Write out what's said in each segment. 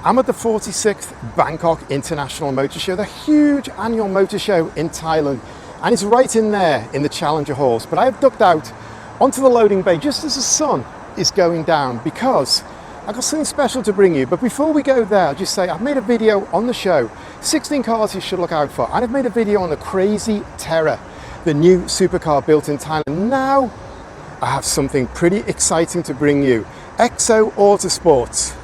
I'm at the 46th Bangkok International Motor Show, the huge annual motor show in Thailand, and it's right in there in the Challenger halls. But I've ducked out onto the loading bay just as the sun is going down because I've got something special to bring you. But before we go there, I'll just say I've made a video on the show, 16 cars you should look out for, and I've made a video on the Crazy Terror, the new supercar built in Thailand. Now I have something pretty exciting to bring you. Exo Autosport's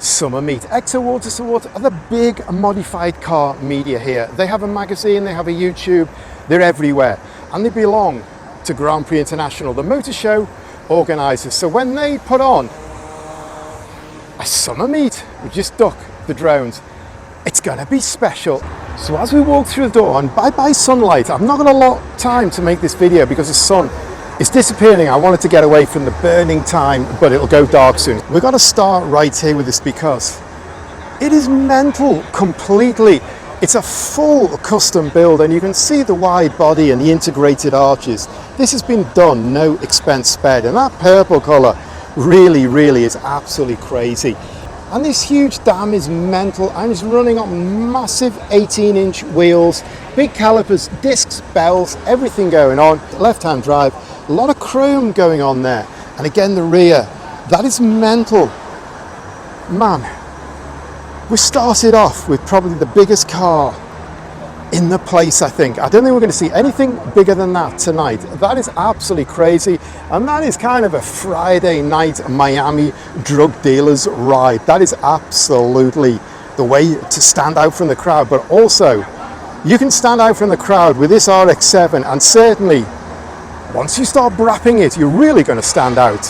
Summer Meet. Exo Autosport are the big modified car media here. They have a magazine, they have a YouTube, they're everywhere. And they belong to Grand Prix International, the motor show organisers. So when they put on a summer meet, we just duck the drones, it's gonna be special. So as we walk through the door, and bye-bye sunlight, I've not got a lot of time to make this video because the sun is disappearing. I wanted to get away from the burning time, but it'll go dark soon. We've got to start right here with this because it is mental completely. It's a full custom build and you can see the wide body and the integrated arches. This has been done, no expense spared, and that purple colour really is absolutely crazy. And this huge dam is mental and it's running on massive 18-inch wheels, big calipers, discs, bells, everything going on. Left-hand drive, a lot of chrome going on there. And again, the rear, that is mental. Man, we started off with probably the biggest car in the place, I think. I don't think we're going to see anything bigger than that tonight. That is absolutely crazy. And that is kind of a Friday night Miami drug dealer's ride. That is absolutely the way to stand out from the crowd. But also, you can stand out from the crowd with this RX-7, and certainly once you start brapping it, you're really going to stand out.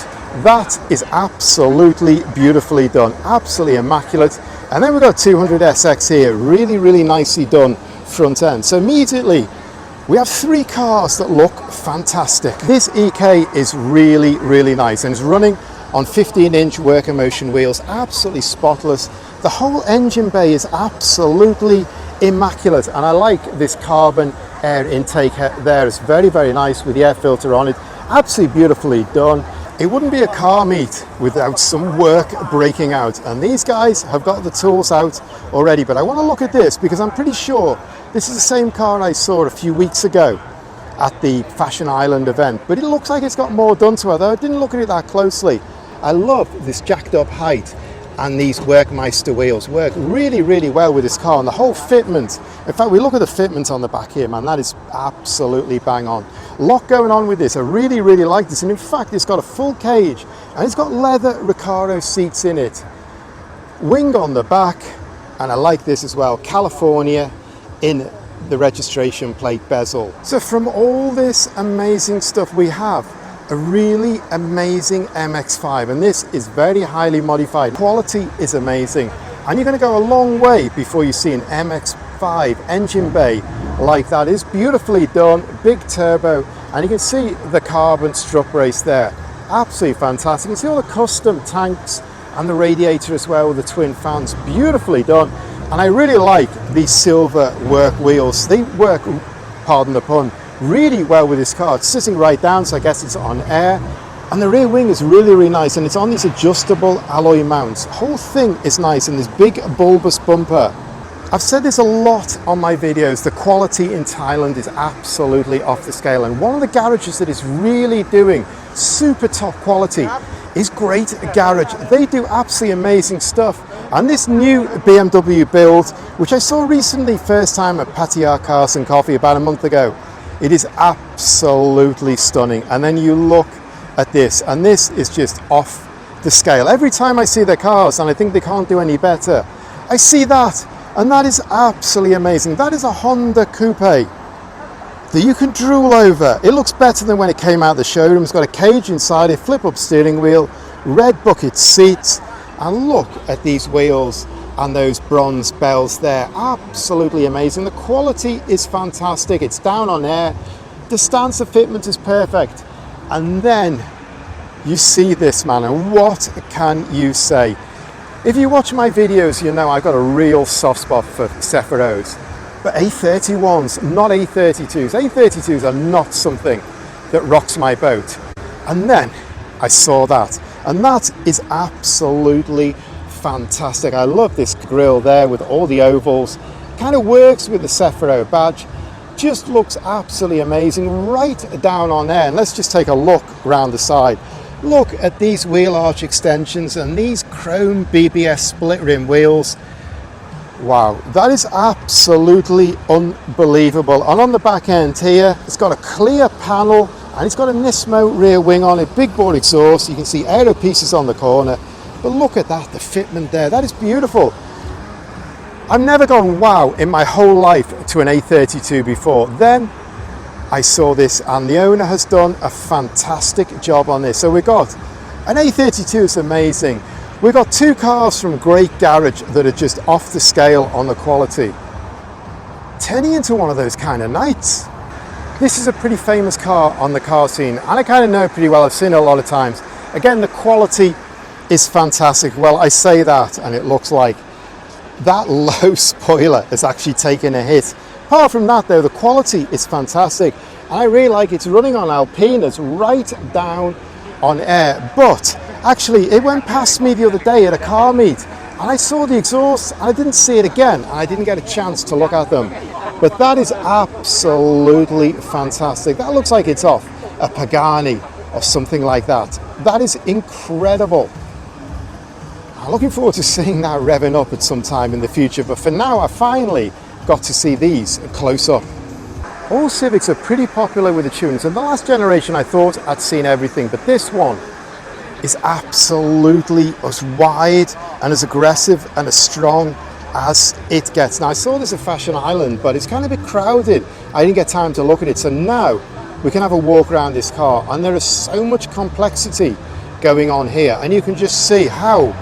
That is absolutely beautifully done, absolutely immaculate. And then we've got 200SX here, really nicely done front end. So immediately we have three cars that look fantastic. This EK is really nice and it's running on 15-inch work motion wheels, absolutely spotless. The whole engine bay is absolutely immaculate, and I like this carbon air intake there. It's very nice with the air filter on it, absolutely beautifully done. It wouldn't be a car meet without some work breaking out, and these guys have got the tools out already. But I want to look at this because I'm pretty sure this is the same car I saw a few weeks ago at the Fashion Island event, but it looks like it's got more done to it, though I didn't look at it that closely. I love this jacked up height, and these Workmeister wheels work really well with this car, and the whole fitment. In fact, we look at the fitment on the back here, man, that is absolutely bang on. A lot going on with this. I really like this, and in fact it's got a full cage and it's got leather Recaro seats in it, wing on the back, and I like this as well, California in the registration plate bezel. So from all this amazing stuff, we have a really amazing MX-5, and this is very highly modified. Quality is amazing, and you're going to go a long way before you see an MX-5 engine bay like that. It's beautifully done, big turbo, and you can see the carbon strut brace there. Absolutely fantastic. You can see all the custom tanks and the radiator as well with the twin fans. Beautifully done, and I really like these silver work wheels. They work, pardon the pun, really well with this car. It's sitting right down, so I guess it's on air. And the rear wing is really nice, and it's on these adjustable alloy mounts. The whole thing is nice, and this big bulbous bumper. I've said this a lot on my videos, the quality in Thailand is absolutely off the scale, and one of the garages that is really doing super top quality is Great Garage. They do absolutely amazing stuff. And this new BMW build, which I saw recently, first time at Pattaya Cars and Coffee about a month ago, it is absolutely stunning. And then you look at this, and this is just off the scale. Every time I see their cars and I think they can't do any better, I see that, and that is absolutely amazing. That is a Honda Coupe that you can drool over. It looks better than when it came out of the showroom. It's got a cage inside it, flip up steering wheel, red bucket seats, and look at these wheels and those bronze bells there. Absolutely amazing. The quality is fantastic. It's down on air. The stance of fitment is perfect. And then you see this, man, and what can you say? If you watch my videos, you know I've got a real soft spot for Sephiroths. But A31s, not A32s. A32s are not something that rocks my boat. And then I saw that, and that is absolutely fantastic. I love this grille there with all the ovals. Kind of works with the Cefiro badge. Just looks absolutely amazing right down on there. And let's just take a look around the side. Look at these wheel arch extensions and these chrome BBS split rim wheels. Wow, that is absolutely unbelievable. And on the back end here, it's got a clear panel and it's got a Nismo rear wing on it, big bore exhaust. You can see aero pieces on the corner. But look at that, the fitment there, that is beautiful. I've never gone wow in my whole life to an A32 before. Then I saw this and the owner has done a fantastic job on this. So we got an A32, is amazing. We've got two cars from Great Garage that are just off the scale on the quality. Turning into one of those kind of nights. This is a pretty famous car on the car scene and I kind of know it pretty well. I've seen it a lot of times. Again, the quality is fantastic. Well, I say that and it looks like that low spoiler has actually taken a hit. Apart from that though, the quality is fantastic. And I really like it's running on Alpinas right down on air. But actually, it went past me the other day at a car meet and I saw the exhaust and I didn't see it again and I didn't get a chance to look at them. But that is absolutely fantastic. That looks like it's off a Pagani or something like that. That is incredible. I'm looking forward to seeing that revving up at some time in the future, but for now I finally got to see these close up. All Civics are pretty popular with the tuners. In the last generation I thought I'd seen everything, but this one is absolutely as wide and as aggressive and as strong as it gets. Now I saw this at Fashion Island, but it's kind of a bit crowded. I didn't get time to look at it, so now we can have a walk around this car and there is so much complexity going on here and you can just see how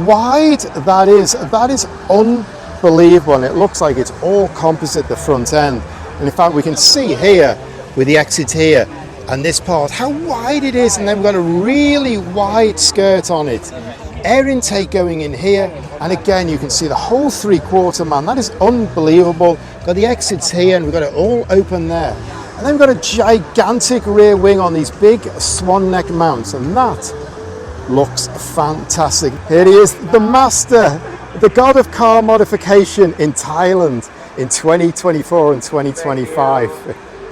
wide that is. That is unbelievable and it looks like it's all composite, the front end. And in fact we can see here with the exit here and this part how wide it is, and then we've got a really wide skirt on it. Air intake going in here and again you can see the whole 3/4 man. That is unbelievable. Got the exits here and we've got it all open there. And then we've got a gigantic rear wing on these big swan neck mounts and that looks fantastic. Here he is, the master, the god of car modification in Thailand in 2024 and 2025.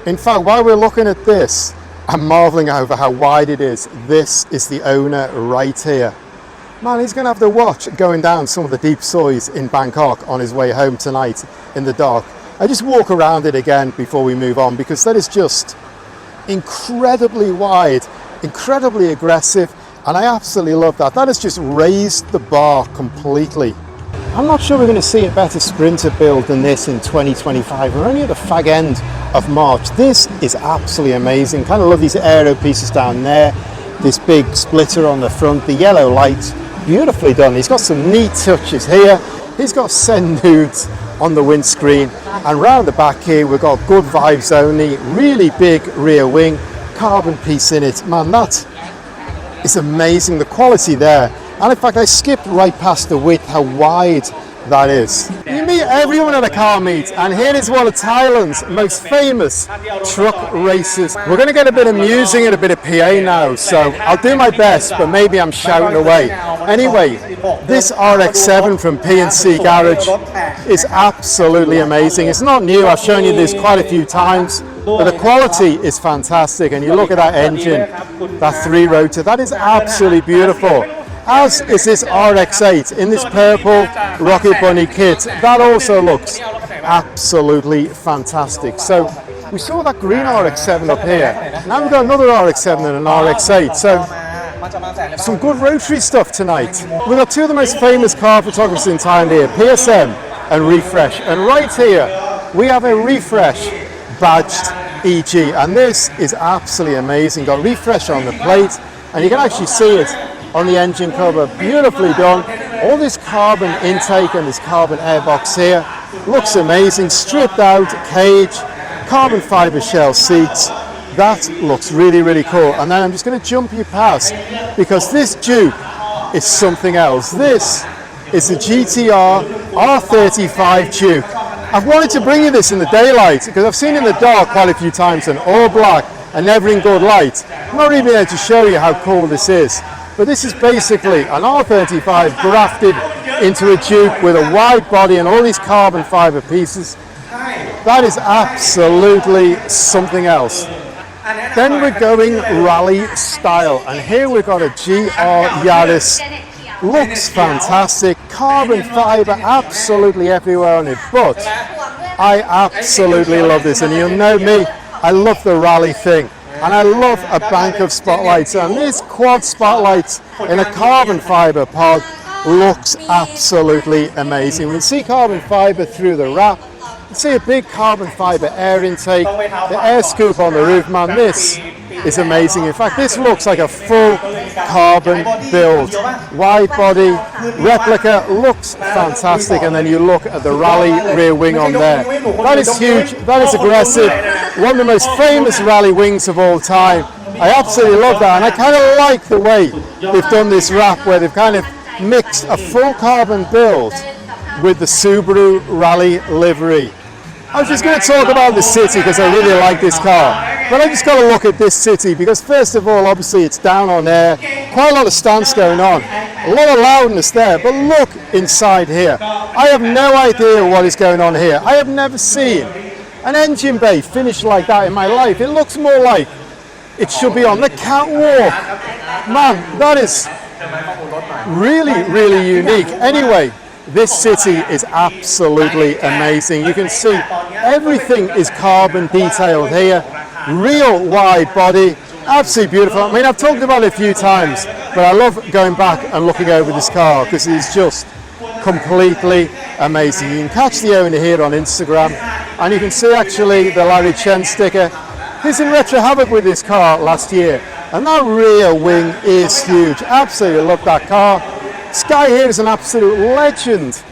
In fact, while we're looking at this, I'm marveling over how wide it is. This is the owner right here. Man, he's gonna have to watch going down some of the deep soys in Bangkok on his way home tonight in the dark. I just walk around it again before we move on because that is just incredibly wide, incredibly aggressive. And I absolutely love that. That has just raised the bar completely. I'm not sure we're going to see a better Sprinter build than this in 2025. We're only at the fag end of March. This is absolutely amazing. Kind of love these aero pieces down there. This big splitter on the front, the yellow lights, beautifully done. He's got some neat touches here. He's got send nudes on the windscreen. And round the back here, we've got good vibes only, really big rear wing, carbon piece in it. Man, that is amazing, the quality there. And in fact I skipped right past the width, how wide that is. You meet everyone at a car meet and here is one of Thailand's most famous truck races. We're going to get a bit amusing and a bit of PA now, so I'll do my best but maybe I'm shouting away. Anyway, this RX-7 from P&C Garage is absolutely amazing. It's not new, I've shown you this quite a few times. But the quality is fantastic and you look at that engine, that 3-rotor, that is absolutely beautiful. As is this RX-8 in this purple Rocket Bunny kit. That also looks absolutely fantastic. So we saw that green RX-7 up here. Now we've got another RX-7 and an RX-8. So some good Rotary stuff tonight. We've got two of the most famous car photographers in Thailand here, PSM and Refresh. And right here we have a Refresh badged EG, and this is absolutely amazing. Got Refresh on the plate and you can actually see it on the engine cover, beautifully done. All this carbon intake and this carbon airbox here looks amazing. Stripped out cage, carbon fiber shell seats. That looks really, really cool. And then I'm just going to jump you past because this Duke is something else. This is the GTR R35 Duke. I've wanted to bring you this in the daylight because I've seen it in the dark quite a few times and all black and never in good light. I'm not even able to show you how cool this is. But this is basically an R35 grafted into a Duke with a wide body and all these carbon fiber pieces. That is absolutely something else. Then we're going rally style, and here we've got a GR Yaris. Looks fantastic, carbon fiber absolutely everywhere on it, but I absolutely love this, and you'll know me, I love the rally thing, and I love a bank of spotlights, and this quad spotlights in a carbon fiber pod looks absolutely amazing. We can see carbon fiber through the wrap. You can see a big carbon fiber air intake, the air scoop on the roof, man, this is amazing. In fact, this looks like a full carbon build. Wide body, replica, looks fantastic, and then you look at the rally rear wing on there. That is huge, that is aggressive, one of the most famous rally wings of all time. I absolutely love that, and I kind of like the way they've done this wrap where they've kind of mixed a full carbon build with the Subaru Rally livery. I was just going to talk about the City because I really like this car, but I just got to look at this City because first of all, obviously it's down on air, quite a lot of stance going on, a lot of loudness there, but look inside here. I have no idea what is going on here. I have never seen an engine bay finished like that in my life. It looks more like it should be on the catwalk. Man, that is really, really unique. Anyway, this City is absolutely amazing. You can see everything is carbon detailed here. Real wide body, absolutely beautiful. I mean, I've talked about it a few times, but I love going back and looking over this car because it's just completely amazing. You can catch the owner here on Instagram, and you can see actually the Larry Chen sticker. He's in Retro Havoc with this car last year, and that rear wing is huge. Absolutely love that car. This guy here is an absolute legend.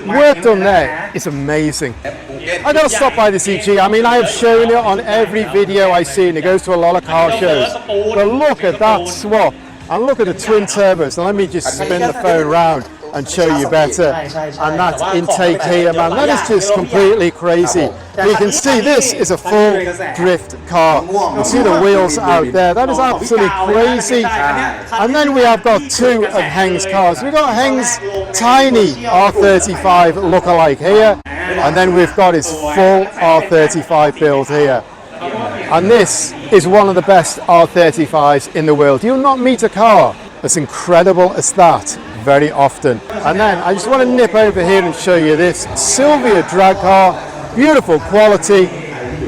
Work done there is amazing. I gotta stop by this EG. I mean, I have shown it on every video I see, and it goes to a lot of car shows. But look at that swap, and look at the twin turbos. Now let me just spin the phone around and show you better. And that intake here, man, that is just completely crazy. You can see this is a full drift car. You can see the wheels out there. That is absolutely crazy. And then we have got two of Heng's cars. We've got Heng's tiny R35 lookalike here, and then we've got his full R35 build here. And this is one of the best R35s in the world. You'll not meet a car as incredible as that very often. And then I just want to nip over here and show you this Sylvia drag car. Beautiful quality,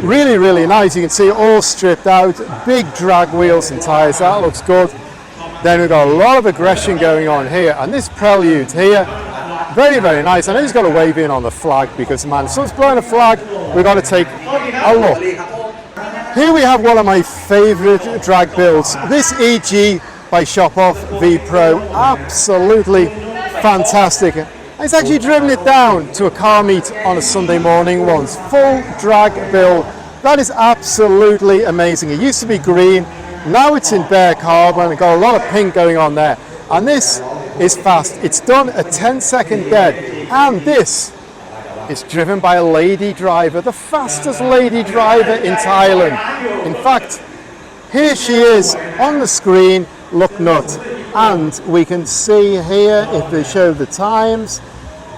really, really nice. You can see it all stripped out, big drag wheels and tyres. That looks good. Then we've got a lot of aggression going on here, and this Prelude here, very, very nice. I know he's got to wave in on the flag because, man, if someone's blowing a flag, we've got to take a look. Here we have one of my favourite drag builds, this EG by Shop Off V Pro. Absolutely fantastic. He's actually driven it down to a car meet on a Sunday morning once. Full drag build. That is absolutely amazing. It used to be green, now it's in bare carbon. Got a lot of pink going on there. And this is fast. It's done a 10-second dead. And this is driven by a lady driver, the fastest lady driver in Thailand. In fact, here she is on the screen. Look nut, and we can see here if they show the times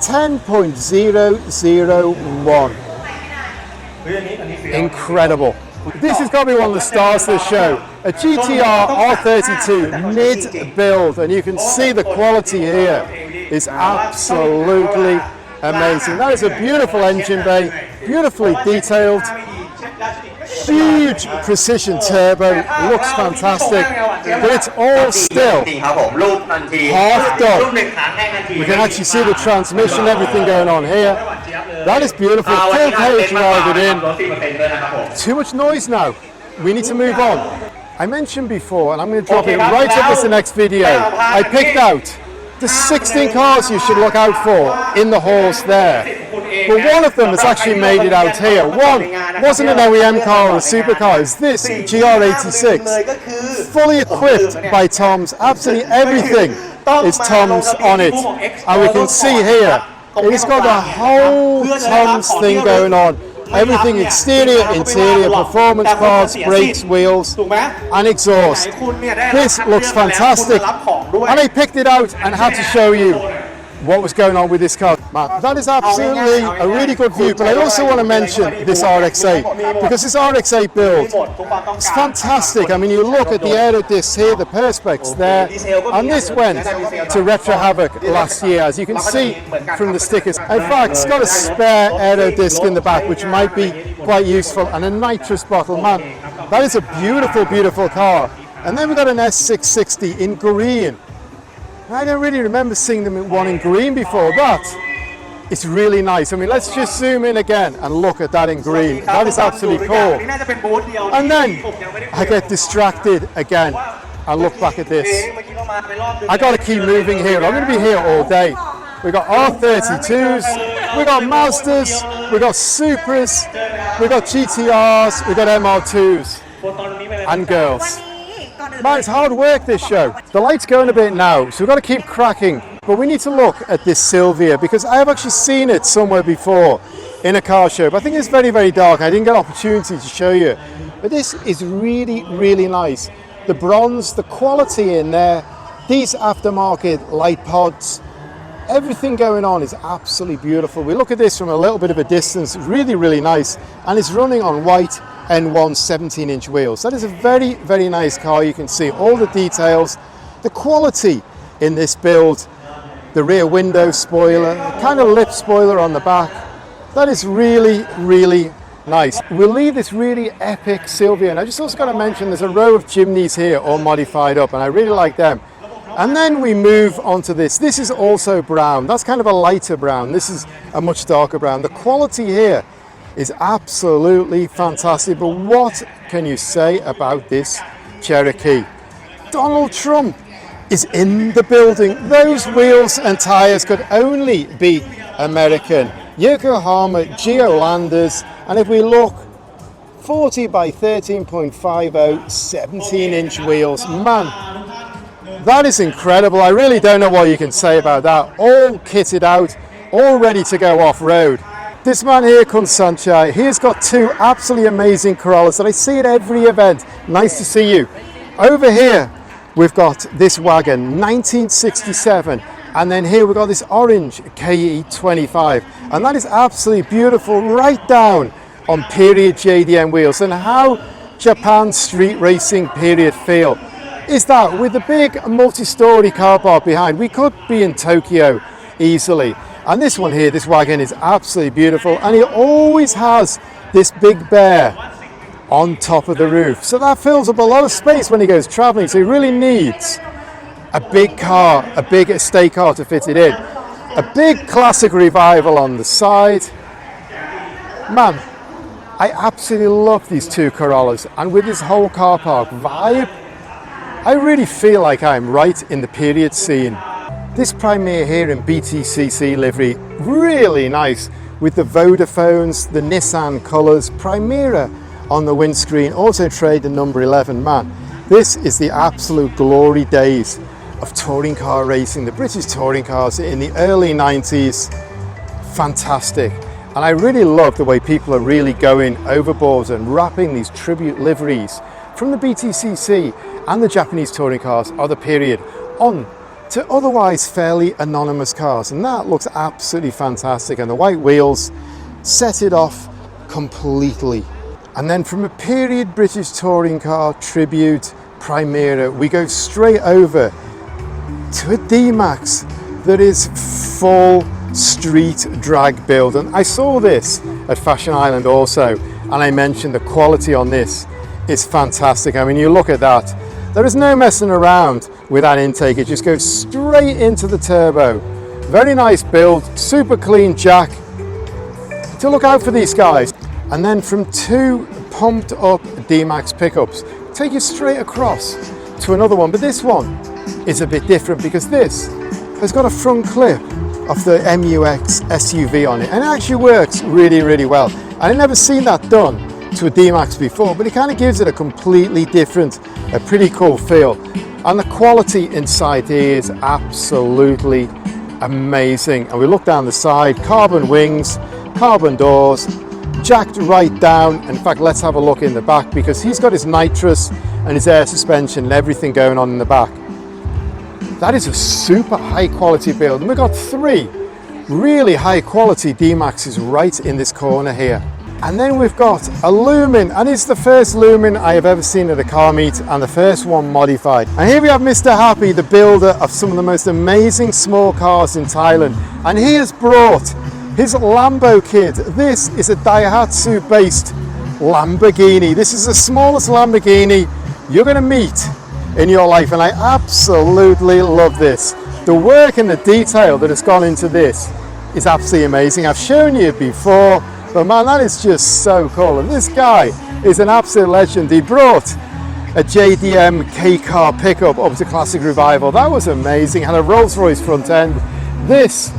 10.001. Incredible. This has got to be one of the stars of the show, a GTR R32 mid build, and you can see the quality here is absolutely amazing. That is a beautiful engine bay, beautifully detailed. Huge precision turbo, looks fantastic, but it's all still half done. We can actually see the transmission, everything going on here. That is beautiful, full cage drive it in. Too much noise now, we need to move on. I mentioned before, and I'm going to drop it right up as the next video, I picked out the 16 cars you should look out for in the halls there. But one of them has actually made it out here. One wasn't an OEM car or a supercar, it's this GR86. Fully equipped by Tom's, absolutely everything is Tom's on it. And we can see here, it's got the whole Tom's thing going on. Everything exterior, interior, performance parts, brakes, wheels, and exhaust. This looks fantastic. And I picked it out and had to show you what was going on with this car. Man, that is absolutely a really good view, but I also want to mention this RX-8, because this RX-8 build is fantastic. I mean, you look at the aero discs here, the perspex there, and this went to Retro Havoc last year, as you can see from the stickers. In fact, it's got a spare aero disc in the back, which might be quite useful, and a nitrous bottle. Man, that is a beautiful, beautiful car. And then we've got an S660 in green. I don't really remember seeing them in one in green before, but it's really nice. I mean, let's just zoom in again and look at that in green. That is absolutely cool. And then I get distracted again and look back at this. I got to keep moving here. I'm going to be here all day. We got R32s, we got Mazdas, we got Supras, we got GTRs, we got MR2s and girls. Man, it's hard work, this show. The light's going a bit now, so we've got to keep cracking. But we need to look at this Silvia, because I have actually seen it somewhere before in a car show. But I think it's very, very dark. I didn't get an opportunity to show you. But this is really, really nice. The bronze, the quality in there, these aftermarket light pods, everything going on is absolutely beautiful. We look at this from a little bit of a distance, really, really nice. And it's running on white N1 17-inch wheels. That is a very, very nice car. You can see all the details, the quality in this build, the rear window spoiler, kind of lip spoiler on the back. That is really, really nice. We'll leave this really epic Silvia, and I just also got to mention there's a row of chimneys here all modified up, and I really like them. And then we move on to this. This is also brown. That's kind of a lighter brown. This is a much darker brown. The quality here is absolutely fantastic. But what can you say about this Cherokee? Donald Trump is in the building. Those wheels and tires could only be American. Yokohama Geolanders, and if we look, 40 by 13.50, 17-inch wheels. Man, that is incredible. I really don't know what you can say about that. All kitted out, all ready to go off-road. This man here, Kunsanchai, he's got two absolutely amazing Corollas that I see at every event. Nice to see you. Over here, we've got this wagon, 1967. And then here we've got this orange KE25. And that is absolutely beautiful, right down on period JDM wheels. And how Japan street racing period feel is that with the big multi-story car park behind. We could be in Tokyo easily. And this one here, this wagon, is absolutely beautiful, and it always has this big bear on top of the roof, so that fills up a lot of space when he goes traveling. So he really needs a big car, a big estate car to fit it in. A big classic revival on the side. Man, I absolutely love these two Corollas, and with this whole car park vibe, I really feel like I'm right in the period scene. This Premier here in BTCC livery, really nice, with the Vodafones, the Nissan colours, Primera on the windscreen, Auto Trade the number 11. Man, this is the absolute glory days of touring car racing, the British touring cars in the early 90s. Fantastic. And I really love the way people are really going overboard and wrapping these tribute liveries from the BTCC and the Japanese touring cars of the period on to otherwise fairly anonymous cars, and that looks absolutely fantastic. And the white wheels set it off completely. And then from a period British touring car tribute Primera, we go straight over to a D-Max that is full street drag build. And I saw this at Fashion Island also, and I mentioned the quality on this is fantastic. I mean, you look at that, there is no messing around with that intake. It just goes straight into the turbo. Very nice build, super clean jack. To look out for these guys. And then from two pumped up D-Max pickups, take you straight across to another one. But this one is a bit different because this has got a front clip of the MUX SUV on it, and it actually works really, really well. I've never seen that done to a D-Max before, but it kind of gives it a completely different, a pretty cool feel. And the quality inside here is absolutely amazing. And we look down the side, carbon wings, carbon doors, jacked right down. In fact, let's have a look in the back, because he's got his nitrous and his air suspension and everything going on in the back. That is a super high quality build. And we've got 3 really high quality D-Maxes right in this corner here. And then we've got a Lumen, and it's the first Lumen I have ever seen at a car meet, and the first one modified. And here we have Mr. Happy, the builder of some of the most amazing small cars in Thailand. And he has brought his Lambo kit. This is a Daihatsu based Lamborghini. This is the smallest Lamborghini you're going to meet in your life, and I absolutely love this. The work and the detail that has gone into this is absolutely amazing. I've shown you before, but man, that is just so cool. And this guy is an absolute legend. He brought a JDM K-car pickup up to Classic Revival. That was amazing. Had a Rolls-Royce front end. This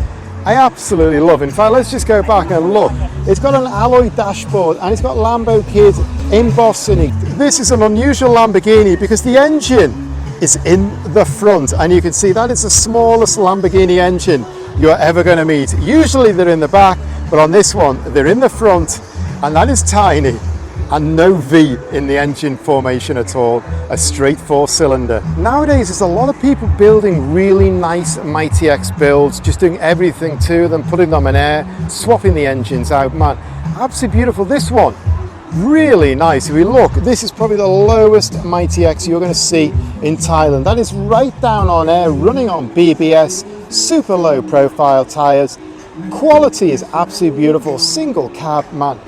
I absolutely love. In fact, let's just go back and look. It's got an alloy dashboard and it's got Lambo Kid embossed in it. This is an unusual Lamborghini because the engine is in the front, and you can see that is the smallest Lamborghini engine you're ever going to meet. Usually they're in the back, but on this one they're in the front, and that is tiny, and no V in the engine formation at all. A straight 4-cylinder. Nowadays there's a lot of people building really nice Mighty X builds, just doing everything to them, putting them in air, swapping the engines out. Man, absolutely beautiful. This one really nice. If we look, this is probably the lowest Mighty X you're going to see in Thailand. That is right down on air, running on BBS, super low profile tires. Quality is absolutely beautiful. Single cab, man,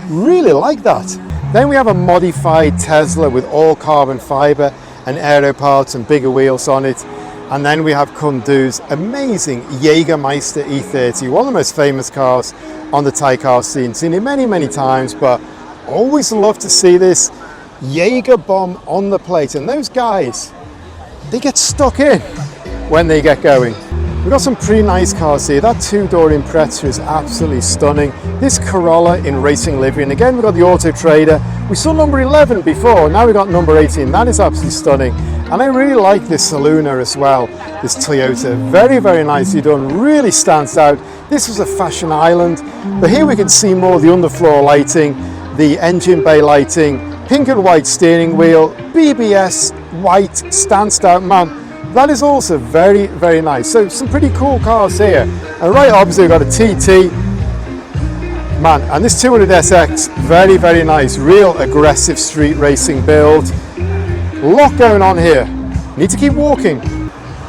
really like that. Then we have a modified Tesla with all carbon fiber and aero parts and bigger wheels on it. And then we have Kundu's amazing Jägermeister E30, one of the most famous cars on the Thai car scene. Seen it many times, but always love to see this Jaeger bomb on the plate. And those guys, they get stuck in when they get going. We've got some pretty nice cars here. That 2-door Impreza is absolutely stunning. This Corolla in racing livery. And again, we've got the Auto Trader. We saw number 11 before, now we've got number 18. That is absolutely stunning. And I really like this Saluna as well, this Toyota. Very nicely done, really stands out. This was a fashion island, but here we can see more of the underfloor lighting, the engine bay lighting, pink and white steering wheel, BBS, white, stands out, man. That is also very nice. So some pretty cool cars here. And right opposite we've got a TT. Man, and this 200SX, very nice. Real aggressive street racing build. A lot going on here. Need to keep walking.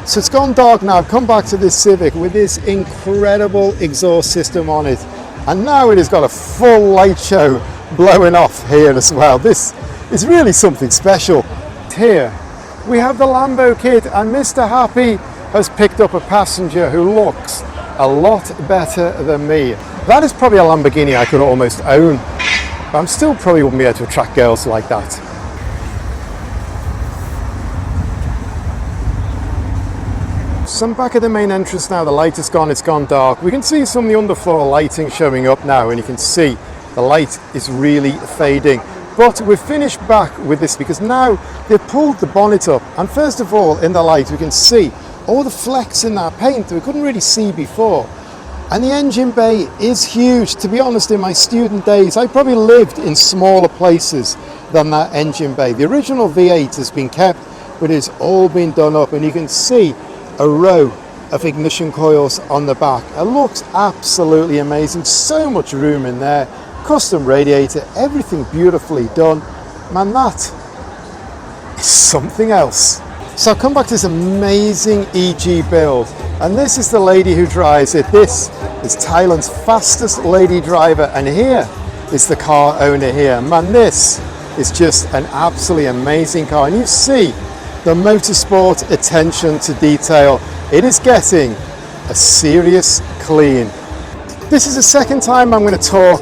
So it's gone dark now. I've come back to this Civic with this incredible exhaust system on it. And now it has got a full light show blowing off here as well. This is really something special. Here we have the Lambo kit, and Mr. Happy has picked up a passenger who looks a lot better than me. That is probably a Lamborghini I could almost own, but I'm still probably wouldn't be able to attract girls like that. So I'm back at the main entrance now. The light has gone, it's gone dark. We can see some of the underfloor lighting showing up now, and you can see the light is really fading. But we've finished back with this because now they've pulled the bonnet up, and first of all in the light we can see all the flecks in that paint that we couldn't really see before. And the engine bay is huge. To be honest, in my student days I probably lived in smaller places than that engine bay. The original V8 has been kept, but it's all been done up, and you can see a row of ignition coils on the back. It looks absolutely amazing. So much room in there. Custom radiator, everything beautifully done. Man, that is something else. So I've come back to this amazing EG build, and this is the lady who drives it. This is Thailand's fastest lady driver, and here is the car owner here. Man, this is just an absolutely amazing car, and you see the motorsport attention to detail. It is getting a serious clean. This is the second time I'm going to talk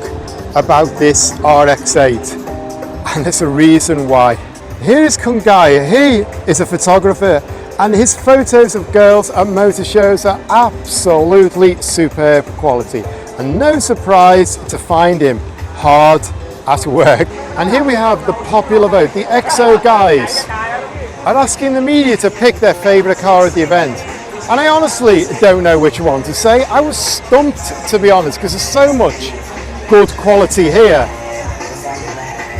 about this RX-8, and there's a reason why. Here is Kungai. He is a photographer, and his photos of girls at motor shows are absolutely superb quality, and no surprise to find him hard at work. And here we have the popular vote. The XO guys are asking the media to pick their favourite car at the event, and I honestly don't know which one to say. I was stumped, to be honest, because there's so much good quality here.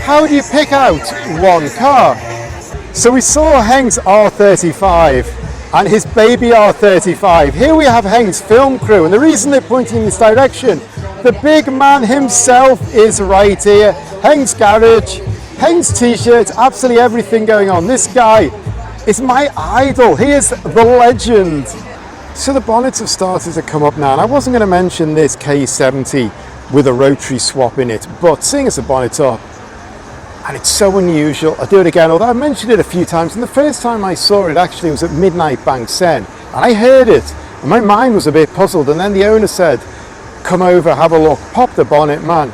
How do you pick out one car? So we saw Heng's R35, and his baby R35. Here we have Heng's film crew, and the reason they're pointing in this direction, the big man himself is right here. Heng's garage, Heng's t-shirt, absolutely everything going on. This guy is my idol. He is the legend. So the bonnets have started to come up now, and I wasn't going to mention this K70 with a Rotary swap in it, but seeing as the bonnet's up, and it's so unusual, I'll do it again, although I mentioned it a few times, and the first time I saw it actually was at midnight Bangkok, and I heard it, and my mind was a bit puzzled, and then the owner said, come over, have a look, pop the bonnet, man.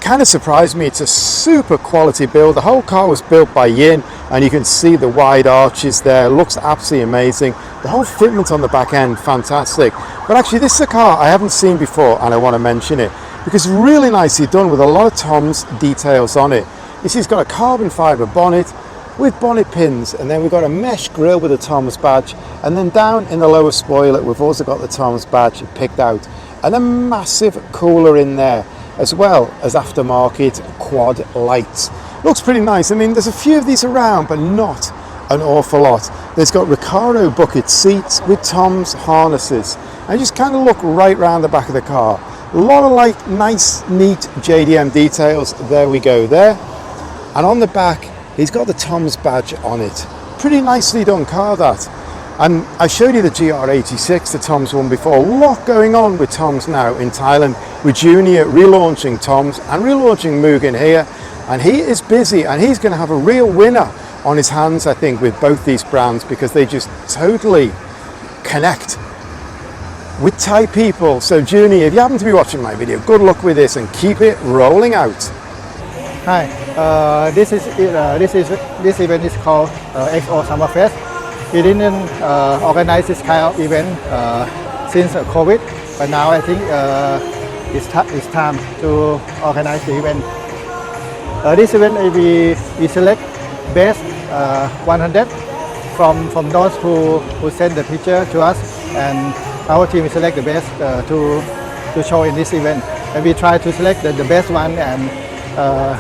Kind of surprised me. It's a super quality build. The whole car was built by Yin, and you can see the wide arches there. Looks absolutely amazing. The whole fitment on the back end, fantastic. But actually this is a car I haven't seen before, and I want to mention it because it's really nicely done with a lot of Tom's details on it. You see, it's got a carbon fibre bonnet with bonnet pins, and then we've got a mesh grille with a Tom's badge, and then down in the lower spoiler we've also got the Tom's badge picked out, and a massive cooler in there, as well as aftermarket quad lights. Looks pretty nice. I mean, there's a few of these around, but not an awful lot. There's got Recaro bucket seats with Tom's harnesses, and just kind of look right round the back of the car. A lot of like nice, neat JDM details. There we go there. And on the back, he's got the Tom's badge on it. Pretty nicely done car, that. And I showed you the GR86, the Tom's one before. A lot going on with Tom's now in Thailand, with Junior relaunching Tom's and relaunching Mugen here. And he is busy, and he's going to have a real winner on his hands, I think, with both these brands, because they just totally connect with Thai people. So Junior, if you happen to be watching my video, good luck with this and keep it rolling out. Hi, this event is called XO Summerfest. We didn't organize this kind of event since COVID, but now I think it's time to organize the event. This event we select best 100 from those who send the picture to us, and our team select the best to show in this event. And we try to select the best one and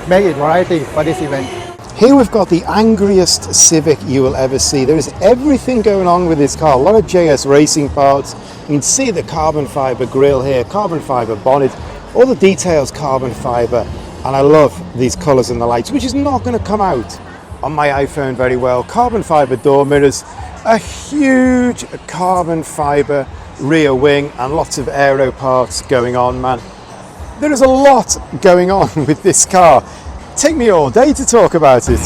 make it variety for this event. Here we've got the angriest Civic you will ever see. There is everything going on with this car. A lot of JS racing parts. You can see the carbon fibre grille here, carbon fibre bonnet, all the details carbon fibre. And I love these colours and the lights, which is not going to come out on my iPhone very well. Carbon fibre door mirrors, a huge carbon fibre rear wing, and lots of aero parts going on, man. There is a lot going on with this car. Take me all day to talk about it.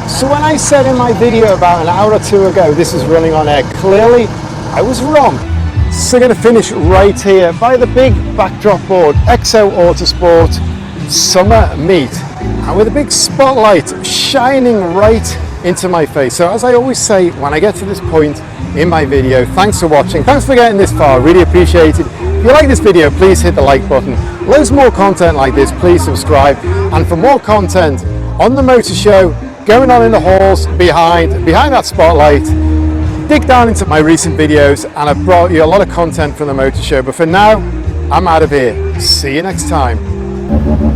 So when I said in my video about an hour or two ago this is running on air, clearly I was wrong. So I'm going to finish right here by the big backdrop board, XO Autosport Summer Meet, and with a big spotlight shining right into my face. So as I always say when I get to this point in my video, thanks for watching, thanks for getting this far, really appreciate it. If you like this video, please hit the like button. Loads more content like this, please subscribe. And for more content on the motor show, going on in the halls behind that spotlight, dig down into my recent videos, and I've brought you a lot of content from the motor show. But for now, I'm out of here. See you next time.